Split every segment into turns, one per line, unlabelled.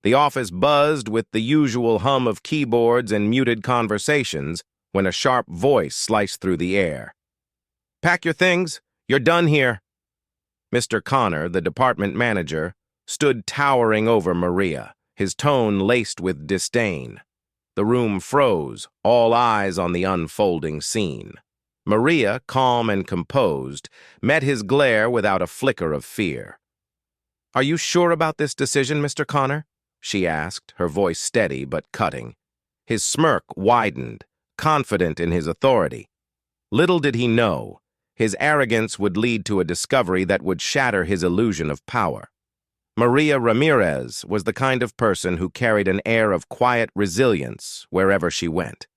The office buzzed with the usual hum of keyboards and muted conversations when a sharp voice sliced through the air. "Pack your things. You're done here." Mr. Connor, the department manager, stood towering over Maria, his tone laced with disdain. The room froze, all eyes on the unfolding scene. Maria, calm and composed, met his glare without a flicker of fear. "Are you sure about this decision, Mr. Connor?" she asked, her voice steady but cutting. His smirk widened, confident in his authority. Little did he know, his arrogance would lead to a discovery that would shatter his illusion of power. Maria Ramirez was the kind of person who carried an air of quiet resilience wherever she went.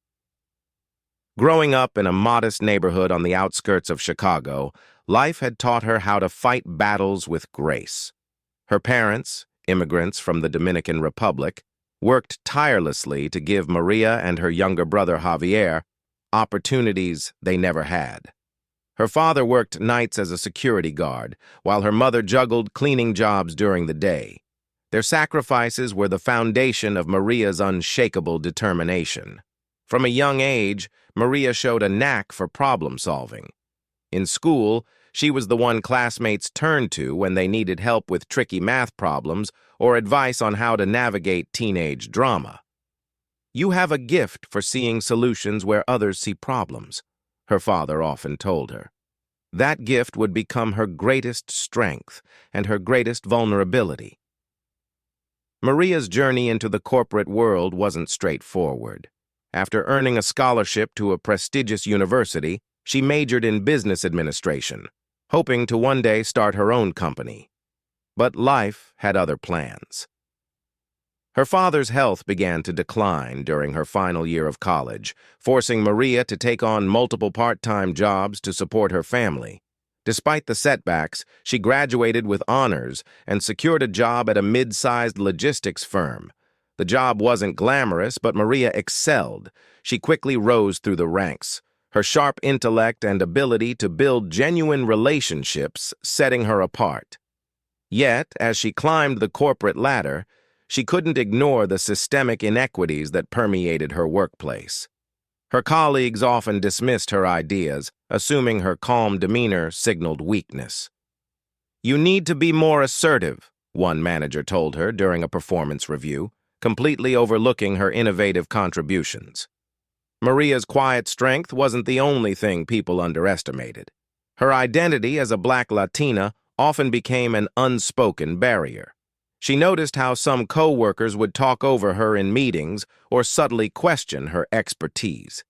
Growing up in a modest neighborhood on the outskirts of Chicago, life had taught her how to fight battles with grace. Her parents, immigrants from the Dominican Republic, worked tirelessly to give Maria and her younger brother Javier opportunities they never had. Her father worked nights as a security guard, while her mother juggled cleaning jobs during the day. Their sacrifices were the foundation of Maria's unshakable determination. From a young age, Maria showed a knack for problem-solving. In school, she was the one classmates turned to when they needed help with tricky math problems or advice on how to navigate teenage drama. "You have a gift for seeing solutions where others see problems," her father often told her. That gift would become her greatest strength and her greatest vulnerability. Maria's journey into the corporate world wasn't straightforward. After earning a scholarship to a prestigious university, she majored in business administration, hoping to one day start her own company. But life had other plans. Her father's health began to decline during her final year of college, forcing Maria to take on multiple part-time jobs to support her family. Despite the setbacks, she graduated with honors and secured a job at a mid-sized logistics firm. The job wasn't glamorous, but Maria excelled. She quickly rose through the ranks, her sharp intellect and ability to build genuine relationships setting her apart. Yet, as she climbed the corporate ladder, she couldn't ignore the systemic inequities that permeated her workplace. Her colleagues often dismissed her ideas, assuming her calm demeanor signaled weakness. "You need to be more assertive," one manager told her during a performance review, completely overlooking her innovative contributions. Maria's quiet strength wasn't the only thing people underestimated. Her identity as a Black Latina often became an unspoken barrier. She noticed how some co-workers would talk over her in meetings or subtly question her expertise.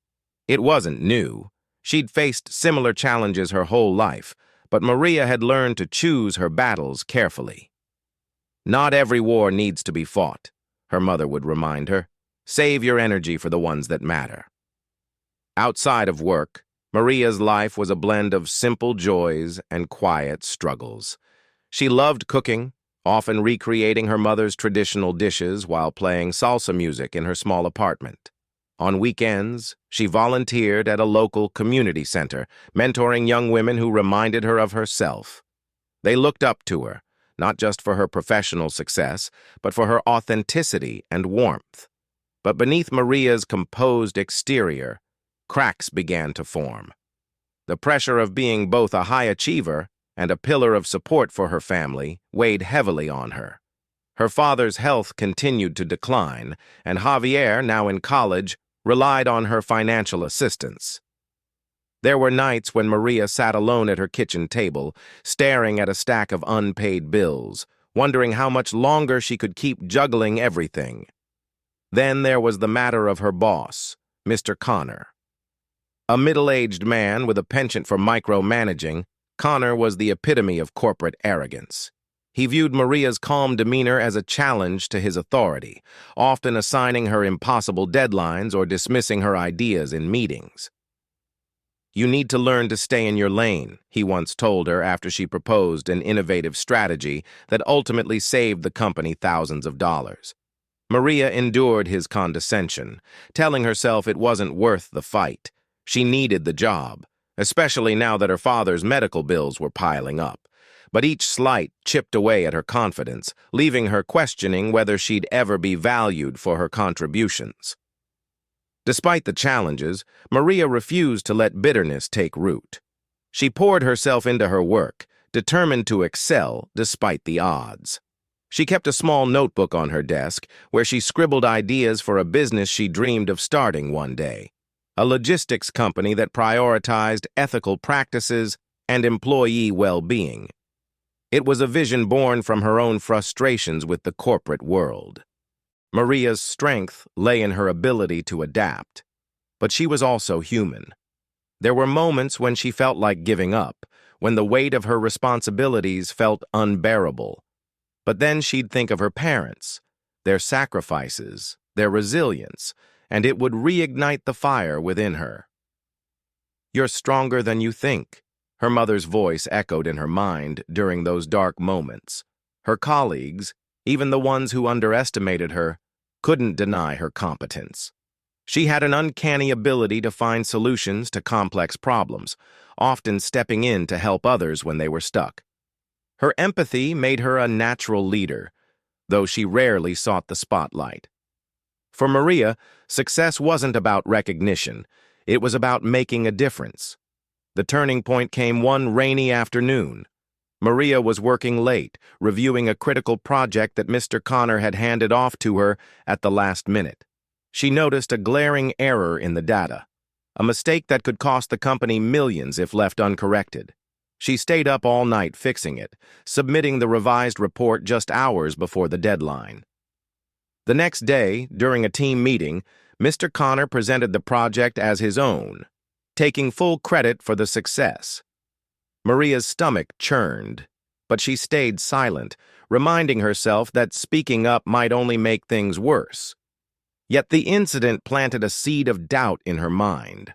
It wasn't new. She'd faced similar challenges her whole life, but Maria had learned to choose her battles carefully. "Not every war needs to be fought," her mother would remind her. "Save your energy for the ones that matter." Outside of work, Maria's life was a blend of simple joys and quiet struggles. She loved cooking, often recreating her mother's traditional dishes while playing salsa music in her small apartment. On weekends, she volunteered at a local community center, mentoring young women who reminded her of herself. They looked up to her, not just for her professional success, but for her authenticity and warmth. But beneath Maria's composed exterior, cracks began to form. The pressure of being both a high achiever and a pillar of support for her family weighed heavily on her. Her father's health continued to decline, and Javier, now in college, relied on her financial assistance. There were nights when Maria sat alone at her kitchen table, staring at a stack of unpaid bills, wondering how much longer she could keep juggling everything. Then there was the matter of her boss, Mr. Connor. A middle-aged man with a penchant for micromanaging, Connor was the epitome of corporate arrogance. He viewed Maria's calm demeanor as a challenge to his authority, often assigning her impossible deadlines or dismissing her ideas in meetings. "You need to learn to stay in your lane," he once told her after she proposed an innovative strategy that ultimately saved the company thousands of dollars. Maria endured his condescension, telling herself it wasn't worth the fight. She needed the job, especially now that her father's medical bills were piling up. But each slight chipped away at her confidence, leaving her questioning whether she'd ever be valued for her contributions. Despite the challenges, Maria refused to let bitterness take root. She poured herself into her work, determined to excel despite the odds. She kept a small notebook on her desk where she scribbled ideas for a business she dreamed of starting one day, a logistics company that prioritized ethical practices and employee well-being. It was a vision born from her own frustrations with the corporate world. Maria's strength lay in her ability to adapt, but she was also human. There were moments when she felt like giving up, when the weight of her responsibilities felt unbearable. But then she'd think of her parents, their sacrifices, their resilience, and it would reignite the fire within her. "You're stronger than you think," her mother's voice echoed in her mind during those dark moments. Her colleagues, even the ones who underestimated her, couldn't deny her competence. She had an uncanny ability to find solutions to complex problems, often stepping in to help others when they were stuck. Her empathy made her a natural leader, though she rarely sought the spotlight. For Maria, success wasn't about recognition. It was about making a difference. The turning point came one rainy afternoon. Maria was working late, reviewing a critical project that Mr. Connor had handed off to her at the last minute. She noticed a glaring error in the data, a mistake that could cost the company millions if left uncorrected. She stayed up all night fixing it, submitting the revised report just hours before the deadline. The next day, during a team meeting, Mr. Connor presented the project as his own, taking full credit for the success. Maria's stomach churned, but she stayed silent, reminding herself that speaking up might only make things worse. Yet the incident planted a seed of doubt in her mind.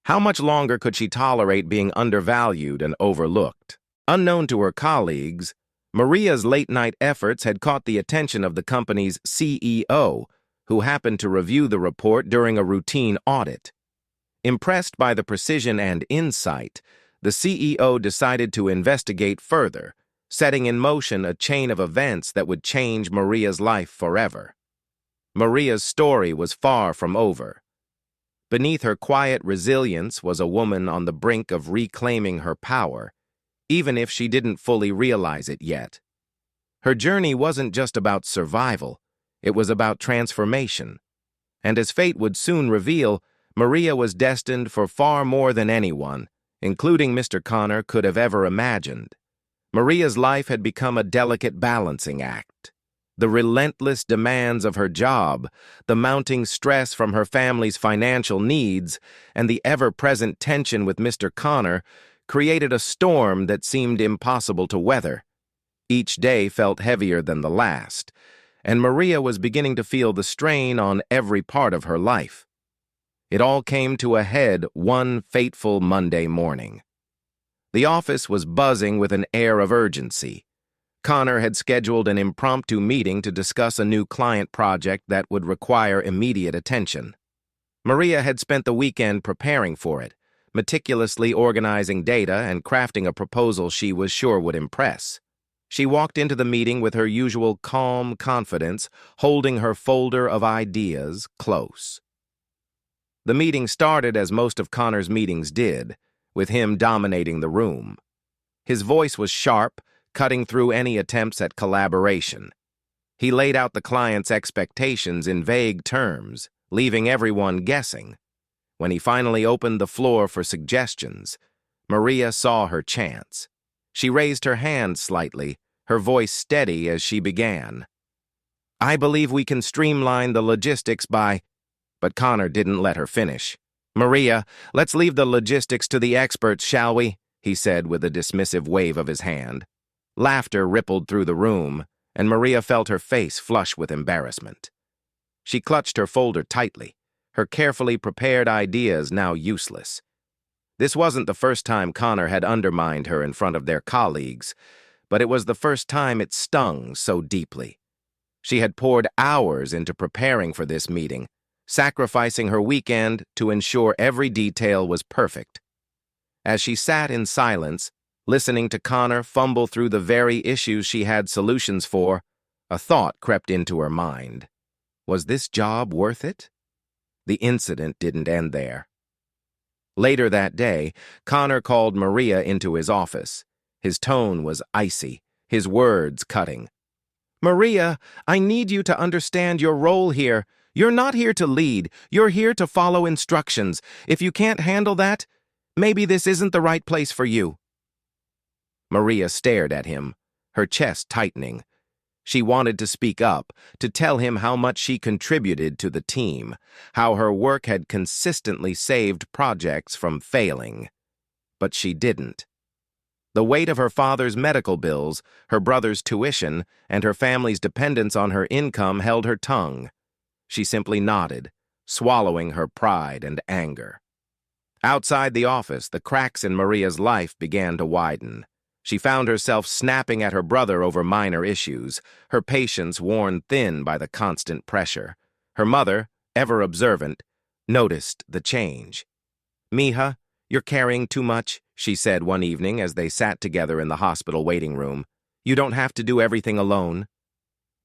How much longer could she tolerate being undervalued and overlooked? Unknown to her colleagues, Maria's late-night efforts had caught the attention of the company's CEO, who happened to review the report during a routine audit. Impressed by the precision and insight, the CEO decided to investigate further, setting in motion a chain of events that would change Maria's life forever. Maria's story was far from over. Beneath her quiet resilience was a woman on the brink of reclaiming her power, even if she didn't fully realize it yet. Her journey wasn't just about survival, it was about transformation. And as fate would soon reveal, Maria was destined for far more than anyone, including Mr. Connor, could have ever imagined. Maria's life had become a delicate balancing act. The relentless demands of her job, the mounting stress from her family's financial needs, and the ever-present tension with Mr. Connor created a storm that seemed impossible to weather. Each day felt heavier than the last, and Maria was beginning to feel the strain on every part of her life. It all came to a head one fateful Monday morning. The office was buzzing with an air of urgency. Connor had scheduled an impromptu meeting to discuss a new client project that would require immediate attention. Maria had spent the weekend preparing for it, meticulously organizing data and crafting a proposal she was sure would impress. She walked into the meeting with her usual calm confidence, holding her folder of ideas close. The meeting started as most of Connor's meetings did, with him dominating the room. His voice was sharp, cutting through any attempts at collaboration. He laid out the client's expectations in vague terms, leaving everyone guessing. When he finally opened the floor for suggestions, Maria saw her chance. She raised her hand slightly, her voice steady as she began. "I believe we can streamline the logistics by—" But Connor didn't let her finish. "Maria, let's leave the logistics to the experts, shall we?" he said with a dismissive wave of his hand. Laughter rippled through the room, and Maria felt her face flush with embarrassment. She clutched her folder tightly, her carefully prepared ideas now useless. This wasn't the first time Connor had undermined her in front of their colleagues, but it was the first time it stung so deeply. She had poured hours into preparing for this meeting, sacrificing her weekend to ensure every detail was perfect. As she sat in silence, Listening to Connor fumble through the very issues she had solutions for, a thought crept into her mind. Was this job worth it? The incident didn't end there. Later that day, Connor called Maria into his office. His tone was icy, his words cutting. "Maria, I need you to understand your role here. You're not here to lead. You're here to follow instructions. If you can't handle that, maybe this isn't the right place for you." Maria stared at him, her chest tightening. She wanted to speak up, to tell him how much she contributed to the team, how her work had consistently saved projects from failing. But she didn't. The weight of her father's medical bills, her brother's tuition, and her family's dependence on her income held her tongue. She simply nodded, swallowing her pride and anger. Outside the office, the cracks in Maria's life began to widen. She found herself snapping at her brother over minor issues, her patience worn thin by the constant pressure. Her mother, ever observant, noticed the change. "Mija, you're carrying too much," she said one evening as they sat together in the hospital waiting room. "You don't have to do everything alone."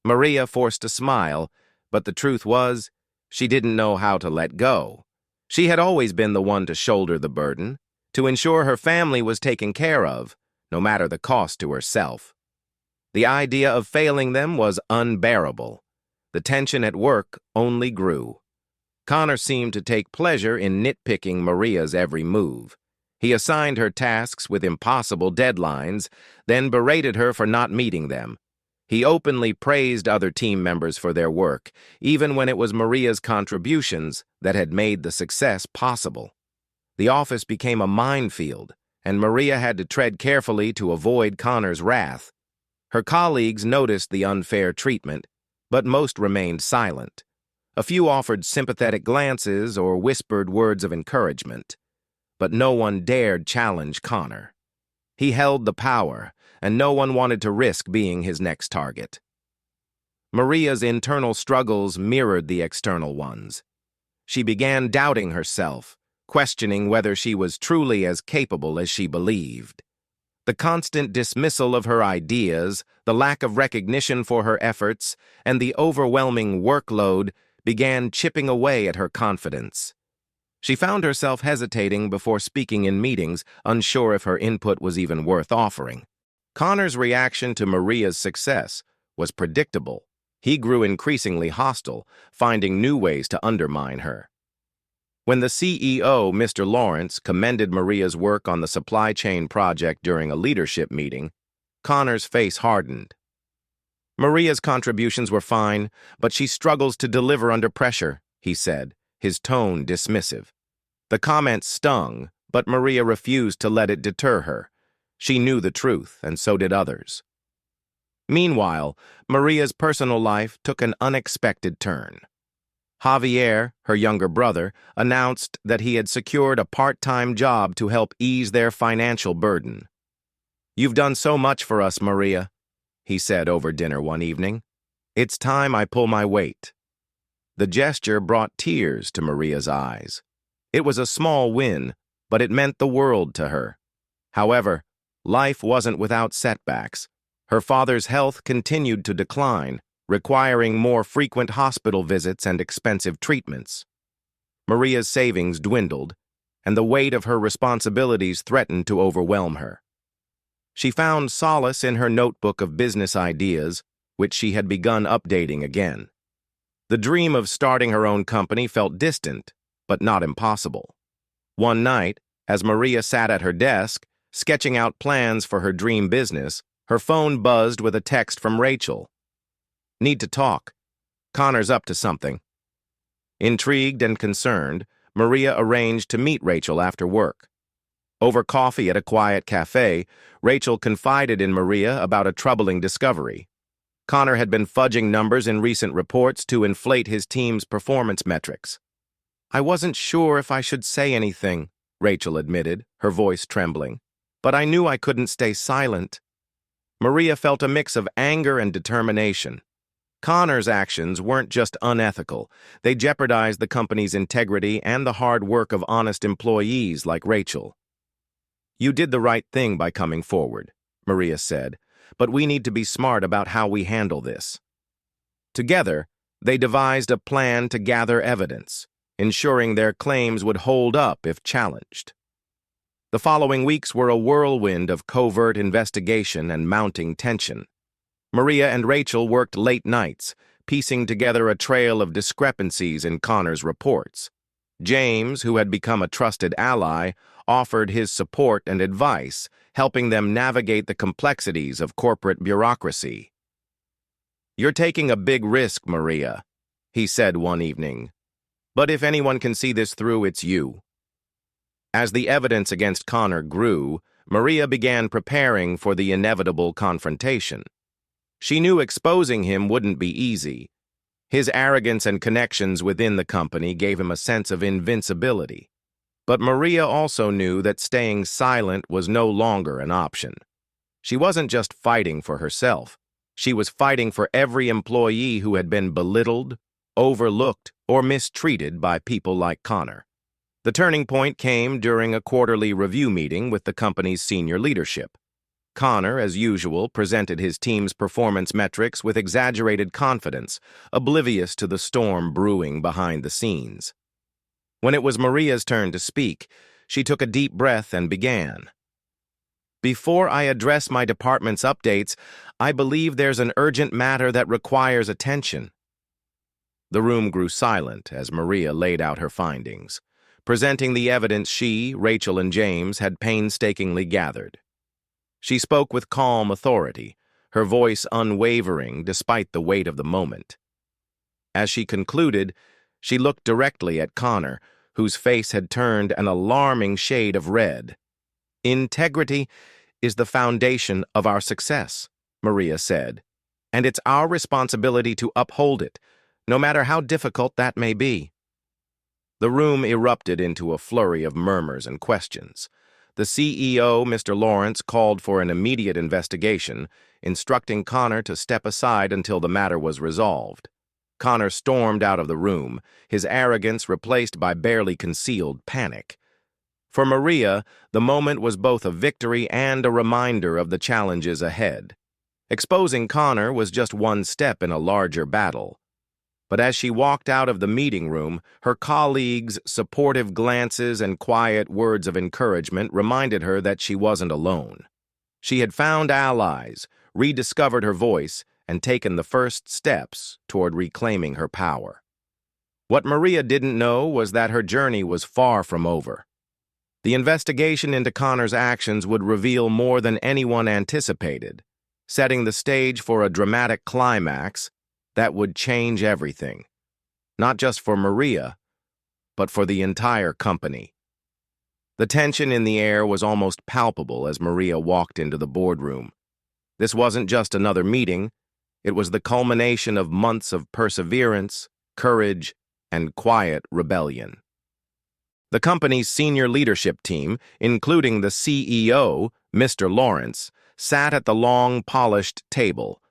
Maria forced a smile, but the truth was, she didn't know how to let go. She had always been the one to shoulder the burden, to ensure her family was taken care of, no matter the cost to herself. The idea of failing them was unbearable. The tension at work only grew. Connor seemed to take pleasure in nitpicking Maria's every move. He assigned her tasks with impossible deadlines, then berated her for not meeting them. He openly praised other team members for their work, even when it was Maria's contributions that had made the success possible. The office became a minefield, and Maria had to tread carefully to avoid Connor's wrath. Her colleagues noticed the unfair treatment, but most remained silent. A few offered sympathetic glances or whispered words of encouragement, but no one dared challenge Connor. He held the power, and no one wanted to risk being his next target. Maria's internal struggles mirrored the external ones. She began doubting herself, questioning whether she was truly as capable as she believed. The constant dismissal of her ideas, the lack of recognition for her efforts, and the overwhelming workload began chipping away at her confidence. She found herself hesitating before speaking in meetings, unsure if her input was even worth offering. Connor's reaction to Maria's success was predictable. He grew increasingly hostile, finding new ways to undermine her. When the CEO, Mr. Lawrence, commended Maria's work on the supply chain project during a leadership meeting, Connor's face hardened. "Maria's contributions were fine, but she struggles to deliver under pressure," he said, his tone dismissive. The comment stung, but Maria refused to let it deter her. She knew the truth, and so did others. Meanwhile, Maria's personal life took an unexpected turn. Javier, her younger brother, announced that he had secured a part-time job to help ease their financial burden. "You've done so much for us, Maria," he said over dinner one evening. "It's time I pull my weight." The gesture brought tears to Maria's eyes. It was a small win, but it meant the world to her. However, life wasn't without setbacks. Her father's health continued to decline, requiring more frequent hospital visits and expensive treatments. Maria's savings dwindled, and the weight of her responsibilities threatened to overwhelm her. She found solace in her notebook of business ideas, which she had begun updating again. The dream of starting her own company felt distant, but not impossible. One night, as Maria sat at her desk, sketching out plans for her dream business, her phone buzzed with a text from Rachel. "Need to talk. Connor's up to something." Intrigued and concerned, Maria arranged to meet Rachel after work. Over coffee at a quiet cafe, Rachel confided in Maria about a troubling discovery. Connor had been fudging numbers in recent reports to inflate his team's performance metrics. "I wasn't sure if I should say anything," Rachel admitted, her voice trembling. "But I knew I couldn't stay silent." Maria felt a mix of anger and determination. Connor's actions weren't just unethical. They jeopardized the company's integrity and the hard work of honest employees like Rachel. You did the right thing by coming forward, Maria said, but we need to be smart about how we handle this. Together, they devised a plan to gather evidence, ensuring their claims would hold up if challenged. The following weeks were a whirlwind of covert investigation and mounting tension. Maria and Rachel worked late nights, piecing together a trail of discrepancies in Connor's reports. James, who had become a trusted ally, offered his support and advice, helping them navigate the complexities of corporate bureaucracy. "You're taking a big risk, Maria," he said one evening. "But if anyone can see this through, it's you." As the evidence against Connor grew, Maria began preparing for the inevitable confrontation. She knew exposing him wouldn't be easy. His arrogance and connections within the company gave him a sense of invincibility. But Maria also knew that staying silent was no longer an option. She wasn't just fighting for herself. She was fighting for every employee who had been belittled, overlooked, or mistreated by people like Connor. The turning point came during a quarterly review meeting with the company's senior leadership. Connor, as usual, presented his team's performance metrics with exaggerated confidence, oblivious to the storm brewing behind the scenes. When it was Maria's turn to speak, she took a deep breath and began. "Before I address my department's updates, I believe there's an urgent matter that requires attention." The room grew silent as Maria laid out her findings, presenting the evidence she, Rachel, and James had painstakingly gathered. She spoke with calm authority, her voice unwavering despite the weight of the moment. As she concluded, she looked directly at Connor, whose face had turned an alarming shade of red. "Integrity is the foundation of our success," Maria said, "and it's our responsibility to uphold it, no matter how difficult that may be." The room erupted into a flurry of murmurs and questions. The CEO, Mr. Lawrence, called for an immediate investigation, instructing Connor to step aside until the matter was resolved. Connor stormed out of the room, his arrogance replaced by barely concealed panic. For Maria, the moment was both a victory and a reminder of the challenges ahead. Exposing Connor was just one step in a larger battle. But as she walked out of the meeting room, her colleagues' supportive glances and quiet words of encouragement reminded her that she wasn't alone. She had found allies, rediscovered her voice, and taken the first steps toward reclaiming her power. What Maria didn't know was that her journey was far from over. The investigation into Connor's actions would reveal more than anyone anticipated, setting the stage for a dramatic climax that would change everything, not just for Maria, but for the entire company. The tension in the air was almost palpable as Maria walked into the boardroom. This wasn't just another meeting, it was the culmination of months of perseverance, courage, and quiet rebellion. The company's senior leadership team, including the CEO, Mr. Lawrence, sat at the long, polished table.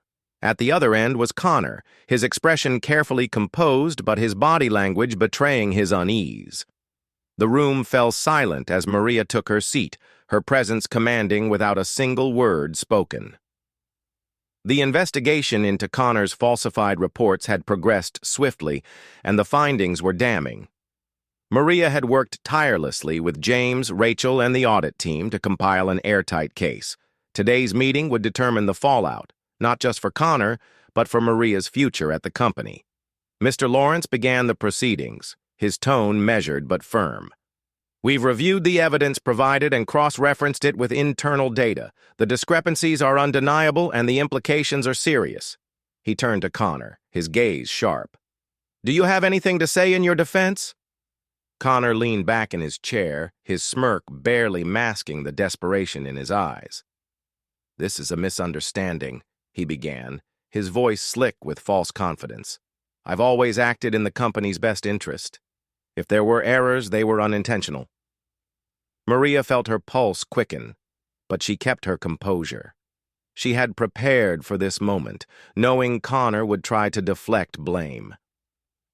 At the other end was Connor, his expression carefully composed but his body language betraying his unease. The room fell silent as Maria took her seat, her presence commanding without a single word spoken. The investigation into Connor's falsified reports had progressed swiftly, and the findings were damning. Maria had worked tirelessly with James, Rachel, and the audit team to compile an airtight case. Today's meeting would determine the fallout, not just for Connor, but for Maria's future at the company. Mr. Lawrence began the proceedings, his tone measured but firm. "We've reviewed the evidence provided and cross-referenced it with internal data. The discrepancies are undeniable and the implications are serious." He turned to Connor, his gaze sharp. "Do you have anything to say in your defense?" Connor leaned back in his chair, his smirk barely masking the desperation in his eyes. "This is a misunderstanding," he began, his voice slick with false confidence. "I've always acted in the company's best interest. If there were errors, they were unintentional." Maria felt her pulse quicken, but she kept her composure. She had prepared for this moment, knowing Connor would try to deflect blame.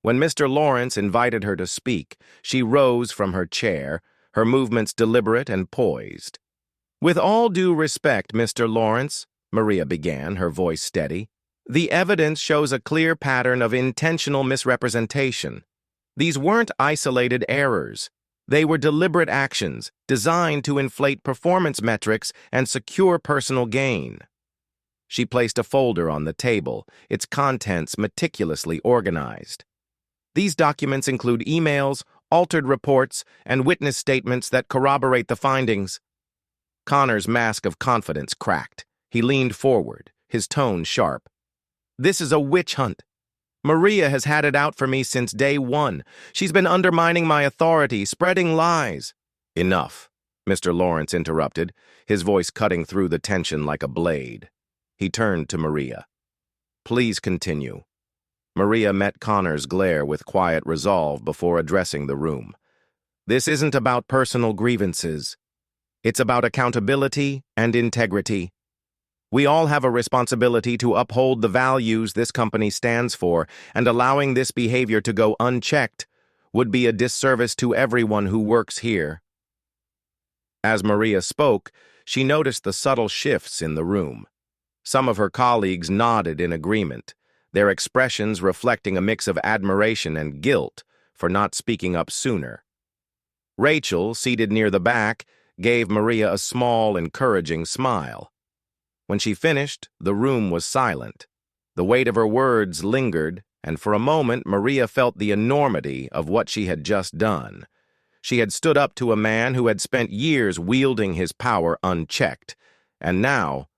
When Mr. Lawrence invited her to speak, she rose from her chair, her movements deliberate and poised. With all due respect, Mr. Lawrence, Maria began, her voice steady, the evidence shows a clear pattern of intentional misrepresentation. These weren't isolated errors. They were deliberate actions designed to inflate performance metrics and secure personal gain. She placed a folder on the table, its contents meticulously organized. These documents include emails, altered reports, and witness statements that corroborate the findings. Connor's mask of confidence cracked. He leaned forward, his tone sharp. This is a witch hunt. Maria has had it out for me since day one. She's been undermining my authority, spreading lies. Enough, Mr. Lawrence interrupted, his voice cutting through the tension like a blade. He turned to Maria. Please continue. Maria met Connor's glare with quiet resolve before addressing the room. This isn't about personal grievances. It's about accountability and integrity. We all have a responsibility to uphold the values this company stands for, and allowing this behavior to go unchecked would be a disservice to everyone who works here. As Maria spoke, she noticed the subtle shifts in the room. Some of her colleagues nodded in agreement, their expressions reflecting a mix of admiration and guilt for not speaking up sooner. Rachel, seated near the back, gave Maria a small, encouraging smile. When she finished, the room was silent. The weight of her words lingered, and for a moment Maria felt the enormity of what she had just done. She had stood up to a man who had spent years wielding his power unchecked, and now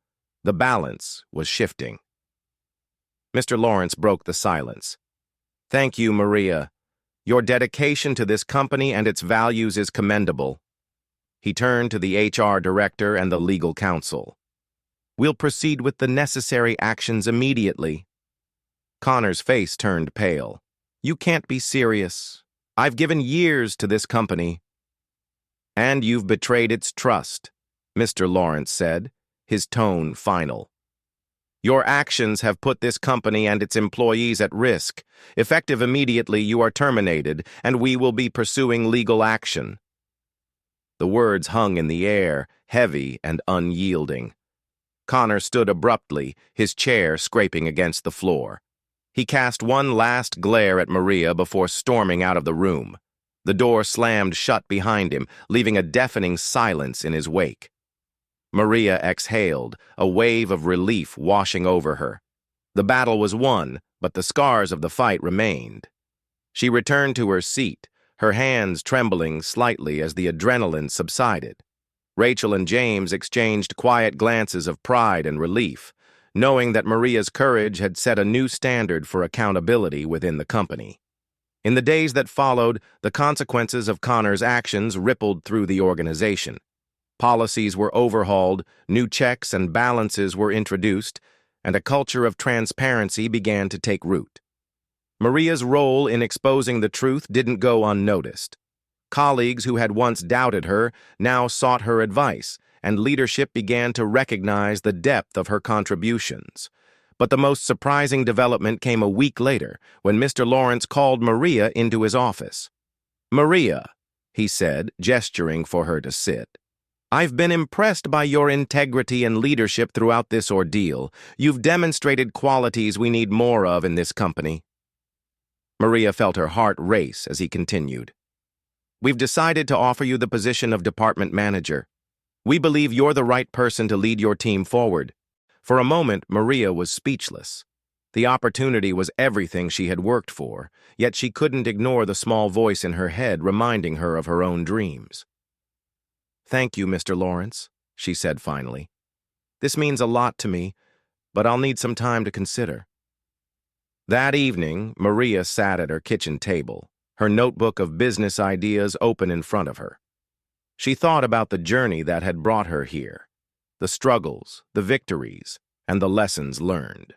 the balance was shifting. Mr. Lawrence broke the silence. Thank you, Maria. Your dedication to this company and its values is commendable. He turned to the HR director and the legal counsel. We'll proceed with the necessary actions immediately. Connor's face turned pale. You can't be serious. I've given years to this company. And you've betrayed its trust, Mr. Lawrence said, his tone final. Your actions have put this company and its employees at risk. Effective immediately, you are terminated, and we will be pursuing legal action. The words hung in the air, heavy and unyielding. Connor stood abruptly, his chair scraping against the floor. He cast one last glare at Maria before storming out of the room. The door slammed shut behind him, leaving a deafening silence in his wake. Maria exhaled, a wave of relief washing over her. The battle was won, but the scars of the fight remained. She returned to her seat, her hands trembling slightly as the adrenaline subsided. Rachel and James exchanged quiet glances of pride and relief, knowing that Maria's courage had set a new standard for accountability within the company. In the days that followed, the consequences of Connor's actions rippled through the organization. Policies were overhauled, new checks and balances were introduced, and a culture of transparency began to take root. Maria's role in exposing the truth didn't go unnoticed. Colleagues who had once doubted her now sought her advice, and leadership began to recognize the depth of her contributions. But the most surprising development came a week later, when Mr. Lawrence called Maria into his office. Maria, he said, gesturing for her to sit. I've been impressed by your integrity and leadership throughout this ordeal. You've demonstrated qualities we need more of in this company. Maria felt her heart race as he continued. We've decided to offer you the position of department manager. We believe you're the right person to lead your team forward. For a moment, Maria was speechless. The opportunity was everything she had worked for, yet she couldn't ignore the small voice in her head reminding her of her own dreams. Thank you, Mr. Lawrence, she said finally. This means a lot to me, but I'll need some time to consider. That evening, Maria sat at her kitchen table, her notebook of business ideas open in front of her. She thought about the journey that had brought her here, the struggles, the victories, and the lessons learned.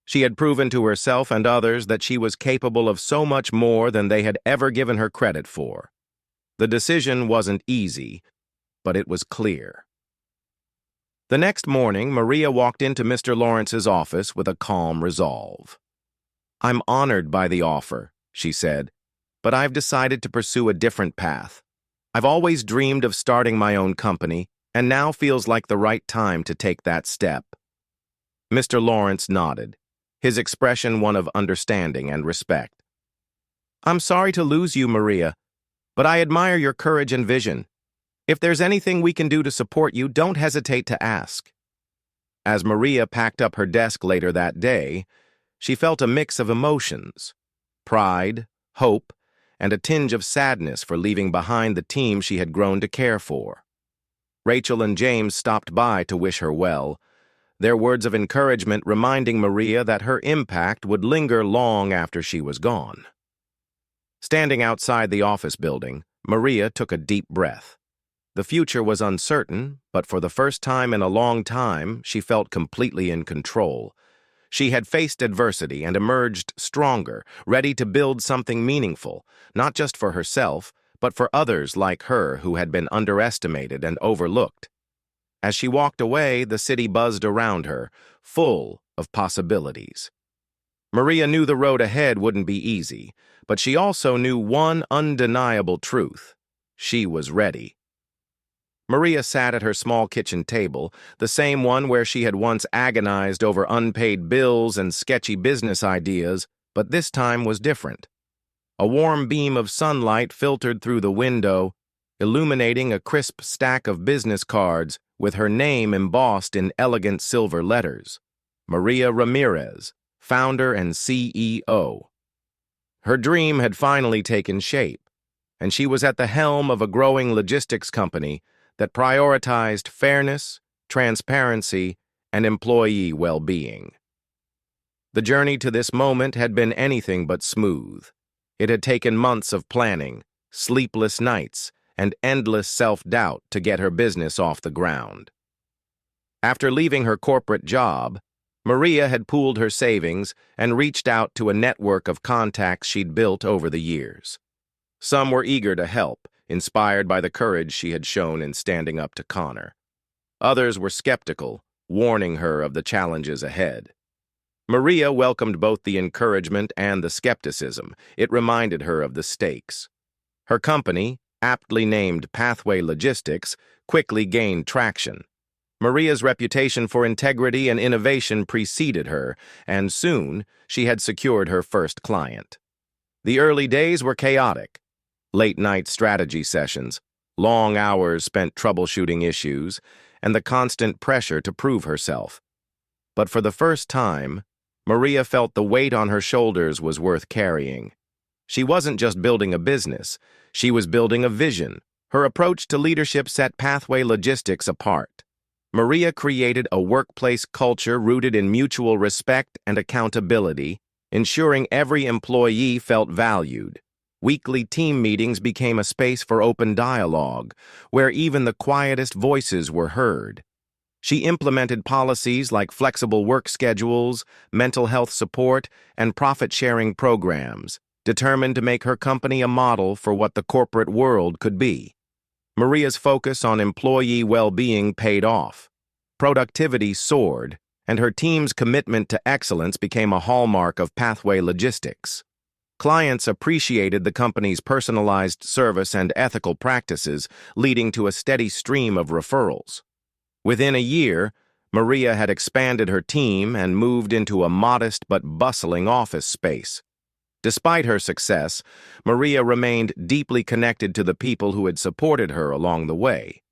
She had proven to herself and others that she was capable of so much more than they had ever given her credit for. The decision wasn't easy, but it was clear. The next morning, Maria walked into Mr. Lawrence's office with a calm resolve. I'm honored by the offer, she said, but I've decided to pursue a different path. I've always dreamed of starting my own company, and now feels like the right time to take that step. Mr. Lawrence nodded, his expression one of understanding and respect. I'm sorry to lose you, Maria, but I admire your courage and vision. If there's anything we can do to support you, don't hesitate to ask. As Maria packed up her desk later that day, she felt a mix of emotions: pride, hope, and a tinge of sadness for leaving behind the team she had grown to care for. Rachel and James stopped by to wish her well, their words of encouragement reminding Maria that her impact would linger long after she was gone. Standing outside the office building, Maria took a deep breath. The future was uncertain, but for the first time in a long time, she felt completely in control. She had faced adversity and emerged stronger, ready to build something meaningful, not just for herself, but for others like her who had been underestimated and overlooked. As she walked away, the city buzzed around her, full of possibilities. Maria knew the road ahead wouldn't be easy, but she also knew one undeniable truth: she was ready. Maria sat at her small kitchen table, the same one where she had once agonized over unpaid bills and sketchy business ideas, but this time was different. A warm beam of sunlight filtered through the window, illuminating a crisp stack of business cards with her name embossed in elegant silver letters: Maria Ramirez, founder and CEO. Her dream had finally taken shape, and she was at the helm of a growing logistics company that prioritized fairness, transparency, and employee well-being. The journey to this moment had been anything but smooth. It had taken months of planning, sleepless nights, and endless self-doubt to get her business off the ground. After leaving her corporate job, Maria had pooled her savings and reached out to a network of contacts she'd built over the years. Some were eager to help, inspired by the courage she had shown in standing up to Connor. Others were skeptical, warning her of the challenges ahead. Maria welcomed both the encouragement and the skepticism. It reminded her of the stakes. Her company, aptly named Pathway Logistics, quickly gained traction. Maria's reputation for integrity and innovation preceded her, and soon she had secured her first client. The early days were chaotic. Late-night strategy sessions, long hours spent troubleshooting issues, and the constant pressure to prove herself. But for the first time, Maria felt the weight on her shoulders was worth carrying. She wasn't just building a business, she was building a vision. Her approach to leadership set Pathway Logistics apart. Maria created a workplace culture rooted in mutual respect and accountability, ensuring every employee felt valued. Weekly team meetings became a space for open dialogue, where even the quietest voices were heard. She implemented policies like flexible work schedules, mental health support, and profit-sharing programs, determined to make her company a model for what the corporate world could be. Maria's focus on employee well-being paid off. Productivity soared, and her team's commitment to excellence became a hallmark of Pathway Logistics. Clients appreciated the company's personalized service and ethical practices, leading to a steady stream of referrals. Within a year, Maria had expanded her team and moved into a modest but bustling office space. Despite her success, Maria remained deeply connected to the people who had supported her along the way.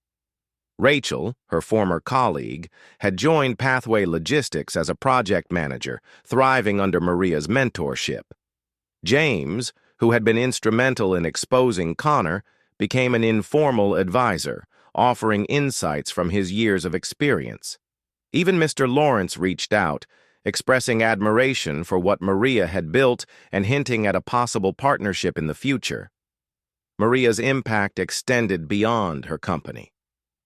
Rachel, her former colleague, had joined Pathway Logistics as a project manager, thriving under Maria's mentorship. James, who had been instrumental in exposing Connor, became an informal advisor, offering insights from his years of experience. Even Mr. Lawrence reached out, expressing admiration for what Maria had built and hinting at a possible partnership in the future. Maria's impact extended beyond her company.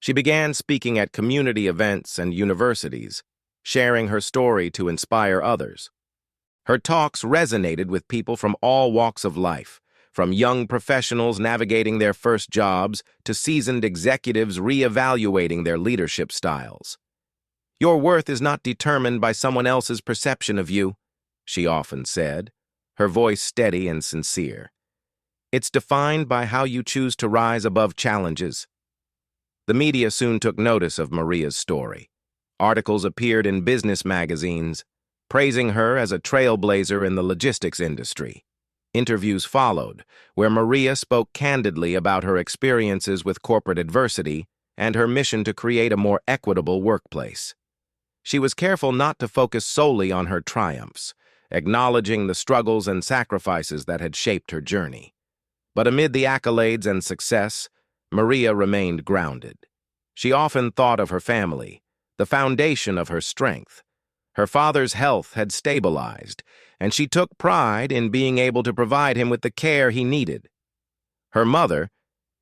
She began speaking at community events and universities, sharing her story to inspire others. Her talks resonated with people from all walks of life, from young professionals navigating their first jobs to seasoned executives reevaluating their leadership styles. "Your worth is not determined by someone else's perception of you," she often said, her voice steady and sincere. "It's defined by how you choose to rise above challenges." The media soon took notice of Maria's story. Articles appeared in business magazines, praising her as a trailblazer in the logistics industry. Interviews followed, where Maria spoke candidly about her experiences with corporate adversity and her mission to create a more equitable workplace. She was careful not to focus solely on her triumphs, acknowledging the struggles and sacrifices that had shaped her journey. But amid the accolades and success, Maria remained grounded. She often thought of her family, the foundation of her strength. Her father's health had stabilized, and she took pride in being able to provide him with the care he needed. Her mother,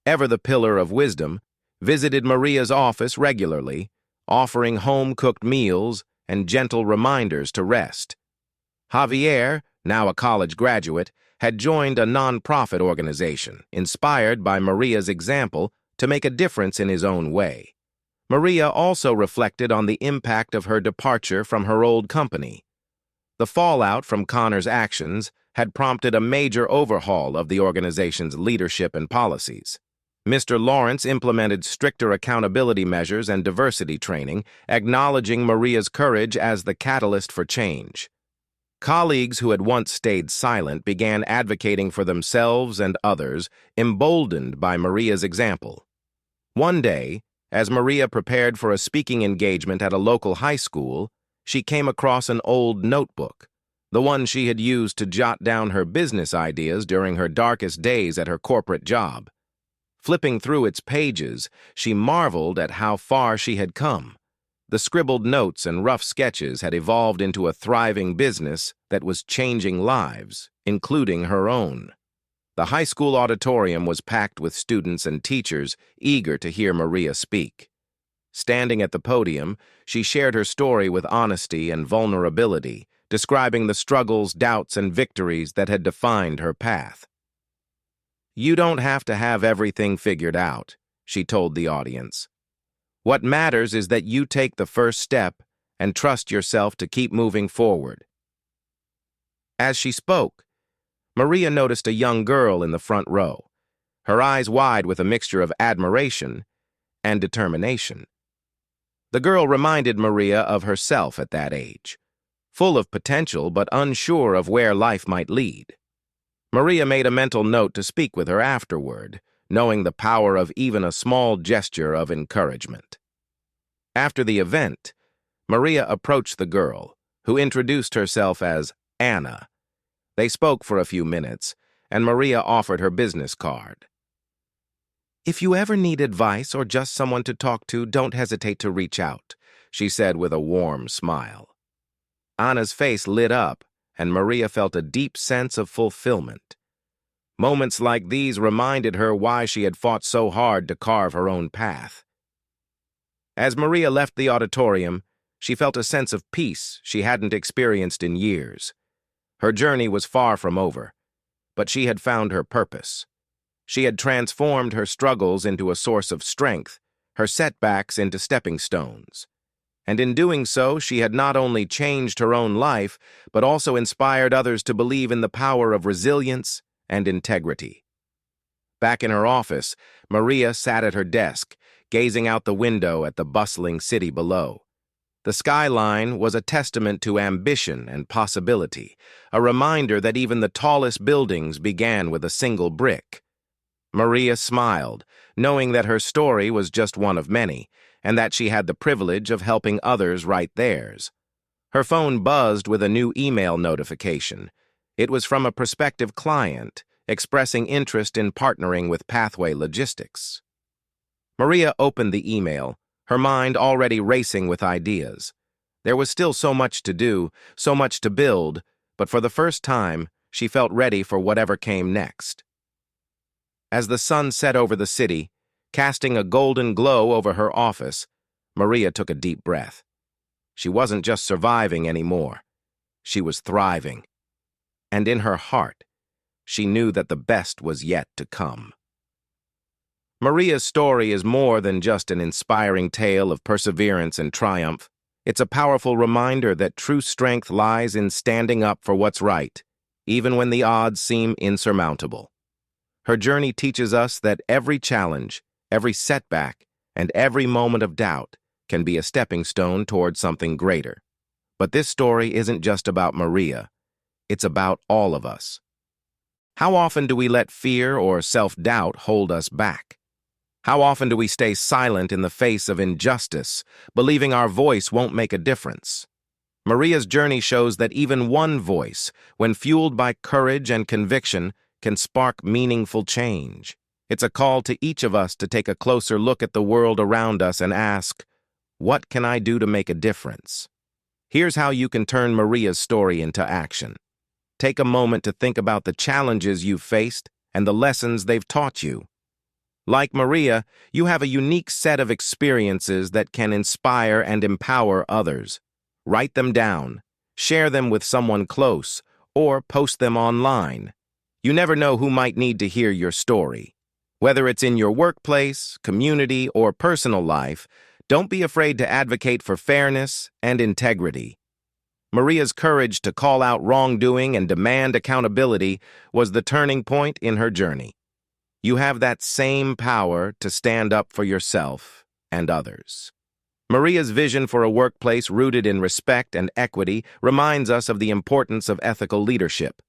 ever the pillar of wisdom, visited Maria's office regularly, offering home-cooked meals and gentle reminders to rest. Javier, now a college graduate, had joined a non-profit organization, inspired by Maria's example to make a difference in his own way. Maria also reflected on the impact of her departure from her old company. The fallout from Connor's actions had prompted a major overhaul of the organization's leadership and policies. Mr. Lawrence implemented stricter accountability measures and diversity training, acknowledging Maria's courage as the catalyst for change. Colleagues who had once stayed silent began advocating for themselves and others, emboldened by Maria's example. One day, as Maria prepared for a speaking engagement at a local high school, she came across an old notebook, the one she had used to jot down her business ideas during her darkest days at her corporate job. Flipping through its pages, she marveled at how far she had come. The scribbled notes and rough sketches had evolved into a thriving business that was changing lives, including her own. The high school auditorium was packed with students and teachers eager to hear Maria speak. Standing at the podium, she shared her story with honesty and vulnerability, describing the struggles, doubts, and victories that had defined her path. "You don't have to have everything figured out," she told the audience. "What matters is that you take the first step and trust yourself to keep moving forward." As she spoke, Maria noticed a young girl in the front row, her eyes wide with a mixture of admiration and determination. The girl reminded Maria of herself at that age, full of potential but unsure of where life might lead. Maria made a mental note to speak with her afterward, knowing the power of even a small gesture of encouragement. After the event, Maria approached the girl, who introduced herself as Anna. They spoke for a few minutes, and Maria offered her business card. "If you ever need advice or just someone to talk to, don't hesitate to reach out," she said with a warm smile. Anna's face lit up, and Maria felt a deep sense of fulfillment. Moments like these reminded her why she had fought so hard to carve her own path. As Maria left the auditorium, she felt a sense of peace she hadn't experienced in years. Her journey was far from over, but she had found her purpose. She had transformed her struggles into a source of strength, her setbacks into stepping stones. And in doing so, she had not only changed her own life, but also inspired others to believe in the power of resilience and integrity. Back in her office, Maria sat at her desk, gazing out the window at the bustling city below. The skyline was a testament to ambition and possibility, a reminder that even the tallest buildings began with a single brick. Maria smiled, knowing that her story was just one of many, and that she had the privilege of helping others write theirs. Her phone buzzed with a new email notification. It was from a prospective client, expressing interest in partnering with Pathway Logistics. Maria opened the email, her mind already racing with ideas. There was still so much to do, so much to build, but for the first time, she felt ready for whatever came next. As the sun set over the city, casting a golden glow over her office, Maria took a deep breath. She wasn't just surviving anymore. She was thriving. And in her heart, she knew that the best was yet to come. Maria's story is more than just an inspiring tale of perseverance and triumph. It's a powerful reminder that true strength lies in standing up for what's right, even when the odds seem insurmountable. Her journey teaches us that every challenge, every setback, and every moment of doubt can be a stepping stone toward something greater. But this story isn't just about Maria, it's about all of us. How often do we let fear or self-doubt hold us back? How often do we stay silent in the face of injustice, believing our voice won't make a difference? Maria's journey shows that even one voice, when fueled by courage and conviction, can spark meaningful change. It's a call to each of us to take a closer look at the world around us and ask, what can I do to make a difference? Here's how you can turn Maria's story into action. Take a moment to think about the challenges you've faced and the lessons they've taught you. Like Maria, you have a unique set of experiences that can inspire and empower others. Write them down, share them with someone close, or post them online. You never know who might need to hear your story. Whether it's in your workplace, community, or personal life, don't be afraid to advocate for fairness and integrity. Maria's courage to call out wrongdoing and demand accountability was the turning point in her journey. You have that same power to stand up for yourself and others. Maria's vision for a workplace rooted in respect and equity reminds us of the importance of ethical leadership.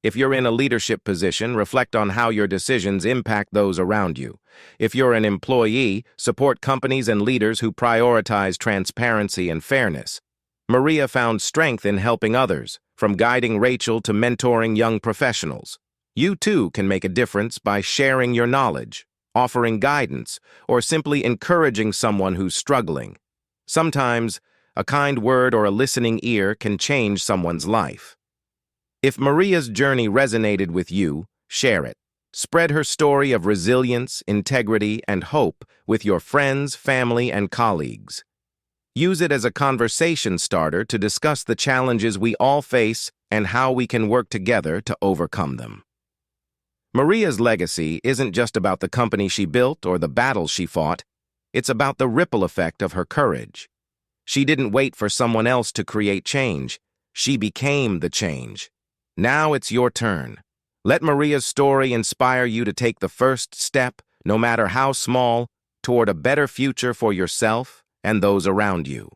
If you're in a leadership position, reflect on how your decisions impact those around you. If you're an employee, support companies and leaders who prioritize transparency and fairness. Maria found strength in helping others, from guiding Rachel to mentoring young professionals. You too can make a difference by sharing your knowledge, offering guidance, or simply encouraging someone who's struggling. Sometimes, a kind word or a listening ear can change someone's life. If Maria's journey resonated with you, share it. Spread her story of resilience, integrity, and hope with your friends, family, and colleagues. Use it as a conversation starter to discuss the challenges we all face and how we can work together to overcome them. Maria's legacy isn't just about the company she built or the battles she fought. It's about the ripple effect of her courage. She didn't wait for someone else to create change. She became the change. Now it's your turn. Let Maria's story inspire you to take the first step, no matter how small, toward a better future for yourself and those around you.